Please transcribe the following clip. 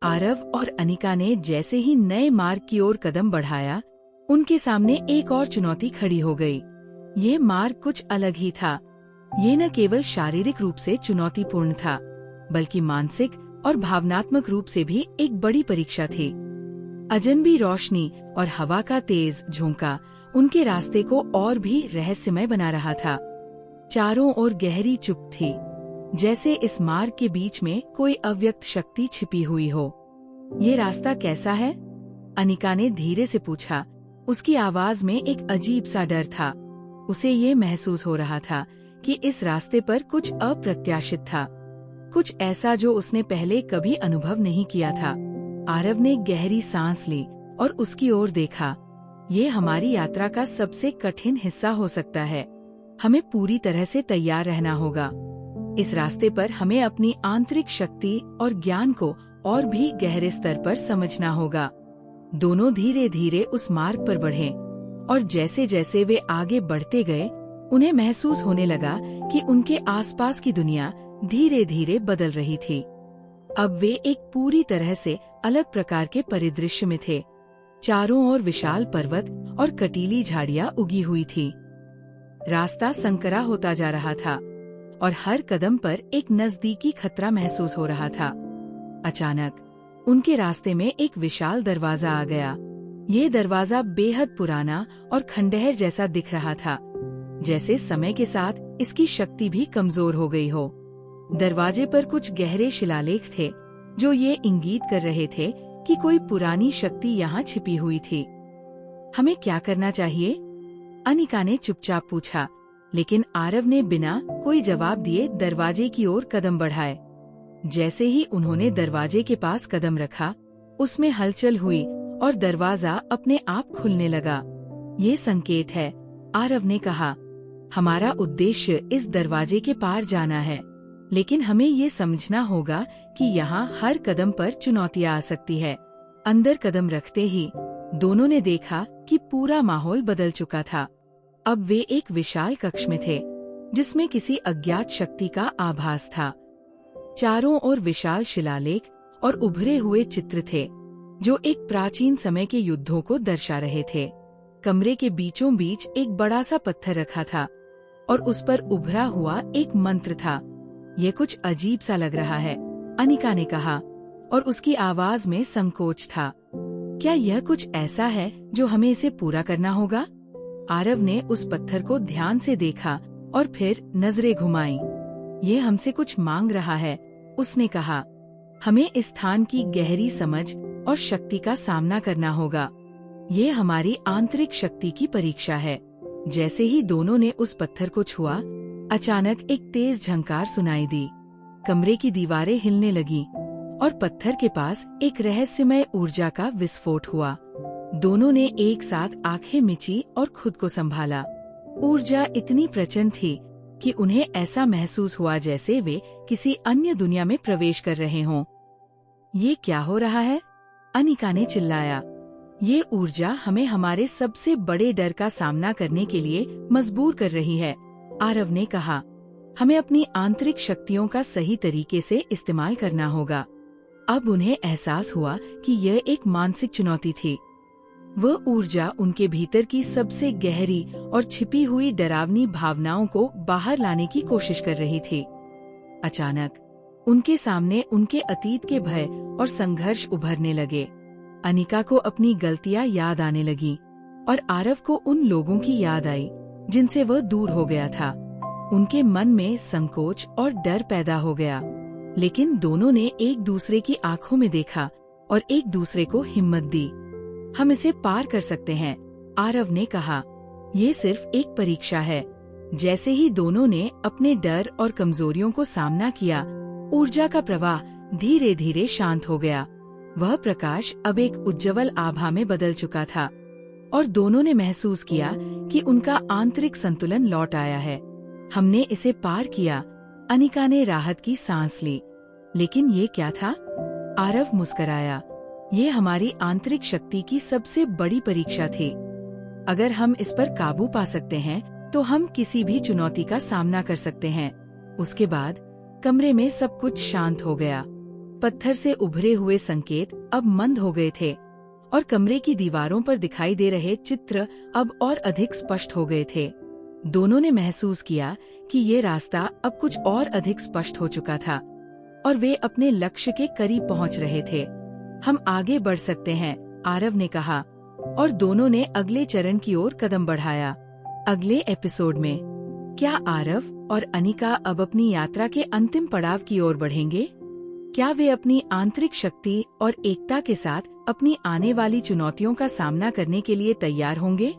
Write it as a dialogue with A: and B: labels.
A: आरव और अनिका ने जैसे ही नए मार्ग की ओर कदम बढ़ाया, उनके सामने एक और चुनौती खड़ी हो गई। ये मार्ग कुछ अलग ही था। ये न केवल शारीरिक रूप से चुनौतीपूर्ण था, बल्कि मानसिक और भावनात्मक रूप से भी एक बड़ी परीक्षा थी। अजनबी रोशनी और हवा का तेज झोंका उनके रास्ते को और भी रहस्यमय बना रहा था। चारों ओर गहरी चुप थी, जैसे इस मार्ग के बीच में कोई अव्यक्त शक्ति छिपी हुई हो। ये रास्ता कैसा है? अनिका ने धीरे से पूछा। उसकी आवाज में एक अजीब सा डर था। उसे ये महसूस हो रहा था कि इस रास्ते पर कुछ अप्रत्याशित था, कुछ ऐसा जो उसने पहले कभी अनुभव नहीं किया था। आरव ने गहरी सांस ली और उसकी ओर देखा। ये हमारी यात्रा का सबसे कठिन हिस्सा हो सकता है। हमें पूरी तरह से तैयार रहना होगा। इस रास्ते पर हमें अपनी आंतरिक शक्ति और ज्ञान को और भी गहरे स्तर पर समझना होगा। दोनों धीरे धीरे उस मार्ग पर बढ़े और जैसे जैसे वे आगे बढ़ते गए, उन्हें महसूस होने लगा कि उनके आसपास की दुनिया धीरे धीरे बदल रही थी। अब वे एक पूरी तरह से अलग प्रकार के परिदृश्य में थे। चारों ओर विशाल पर्वत और कटीली झाड़ियां उगी हुई थी। रास्ता संकरा होता जा रहा था और हर कदम पर एक नजदीकी खतरा महसूस हो रहा था। अचानक उनके रास्ते में एक विशाल दरवाजा आ गया। ये दरवाजा बेहद पुराना और खंडहर जैसा दिख रहा था, जैसे समय के साथ इसकी शक्ति भी कमजोर हो गई हो। दरवाजे पर कुछ गहरे शिलालेख थे जो ये इंगित कर रहे थे कि कोई पुरानी शक्ति यहाँ छिपी हुई थी। हमें क्या करना चाहिए? अनिका ने चुपचाप पूछा, लेकिन आरव ने बिना कोई जवाब दिए दरवाजे की ओर कदम बढ़ाए। जैसे ही उन्होंने दरवाजे के पास कदम रखा, उसमें हलचल हुई और दरवाजा अपने आप खुलने लगा। ये संकेत है, आरव ने कहा। हमारा उद्देश्य इस दरवाजे के पार जाना है, लेकिन हमें ये समझना होगा कि यहाँ हर कदम पर चुनौतियाँ आ सकती है। अंदर कदम रखते ही दोनों ने देखा कि पूरा माहौल बदल चुका था। अब वे एक विशाल कक्ष में थे, जिसमें किसी अज्ञात शक्ति का आभास था। चारों ओर विशाल शिलालेख और उभरे हुए चित्र थे, जो एक प्राचीन समय के युद्धों को दर्शा रहे थे। कमरे के बीचों बीच एक बड़ा सा पत्थर रखा था और उस पर उभरा हुआ एक मंत्र था। ये कुछ अजीब सा लग रहा है, अनिका ने कहा, और उसकी आवाज में संकोच था। क्या यह कुछ ऐसा है जो हमें इसे पूरा करना होगा? आरव ने उस पत्थर को ध्यान से देखा और फिर नजरें घुमाई। ये हमसे कुछ मांग रहा है, उसने कहा। हमें इस स्थान की गहरी समझ और शक्ति का सामना करना होगा। ये हमारी आंतरिक शक्ति की परीक्षा है। जैसे ही दोनों ने उस पत्थर को छुआ, अचानक एक तेज झंकार सुनाई दी। कमरे की दीवारें हिलने लगीं और पत्थर के पास एक रहस्यमय ऊर्जा का विस्फोट हुआ। दोनों ने एक साथ आंखें मिची और खुद को संभाला। ऊर्जा इतनी प्रचंड थी कि उन्हें ऐसा महसूस हुआ जैसे वे किसी अन्य दुनिया में प्रवेश कर रहे हों। ये क्या हो रहा है? अनिका ने चिल्लाया। ये ऊर्जा हमें हमारे सबसे बड़े डर का सामना करने के लिए मजबूर कर रही है, आरव ने कहा। हमें अपनी आंतरिक शक्तियों का सही तरीके से इस्तेमाल करना होगा। अब उन्हें एहसास हुआ कि यह एक मानसिक चुनौती थी। वह ऊर्जा उनके भीतर की सबसे गहरी और छिपी हुई डरावनी भावनाओं को बाहर लाने की कोशिश कर रही थी। अचानक उनके सामने उनके अतीत के भय और संघर्ष उभरने लगे। अनिका को अपनी गलतियां याद आने लगीं और आरव को उन लोगों की याद आई जिनसे वह दूर हो गया था। उनके मन में संकोच और डर पैदा हो गया, लेकिन दोनों ने एक दूसरे की आंखों में देखा और एक दूसरे को हिम्मत दी। हम इसे पार कर सकते हैं, आरव ने कहा। ये सिर्फ एक परीक्षा है। जैसे ही दोनों ने अपने डर और कमजोरियों को सामना किया, ऊर्जा का प्रवाह धीरे धीरे शांत हो गया। वह प्रकाश अब एक उज्ज्वल आभा में बदल चुका था और दोनों ने महसूस किया कि उनका आंतरिक संतुलन लौट आया है। हमने इसे पार किया, अनिका ने राहत की सांस ली। लेकिन ये क्या था? आरव मुस्कराया। ये हमारी आंतरिक शक्ति की सबसे बड़ी परीक्षा थी। अगर हम इस पर काबू पा सकते हैं, तो हम किसी भी चुनौती का सामना कर सकते हैं। उसके बाद कमरे में सब कुछ शांत हो गया। पत्थर से उभरे हुए संकेत अब मंद हो गए थे और कमरे की दीवारों पर दिखाई दे रहे चित्र अब और अधिक स्पष्ट हो गए थे। दोनों ने महसूस किया कि ये रास्ता अब कुछ और अधिक स्पष्ट हो चुका था और वे अपने लक्ष्य के करीब पहुंच रहे थे। हम आगे बढ़ सकते हैं, आरव ने कहा, और दोनों ने अगले चरण की ओर कदम बढ़ाया। अगले एपिसोड में क्या आरव और अनिका अब अपनी यात्रा के अंतिम पड़ाव की ओर बढ़ेंगे? क्या वे अपनी आंतरिक शक्ति और एकता के साथ अपनी आने वाली चुनौतियों का सामना करने के लिए तैयार होंगे?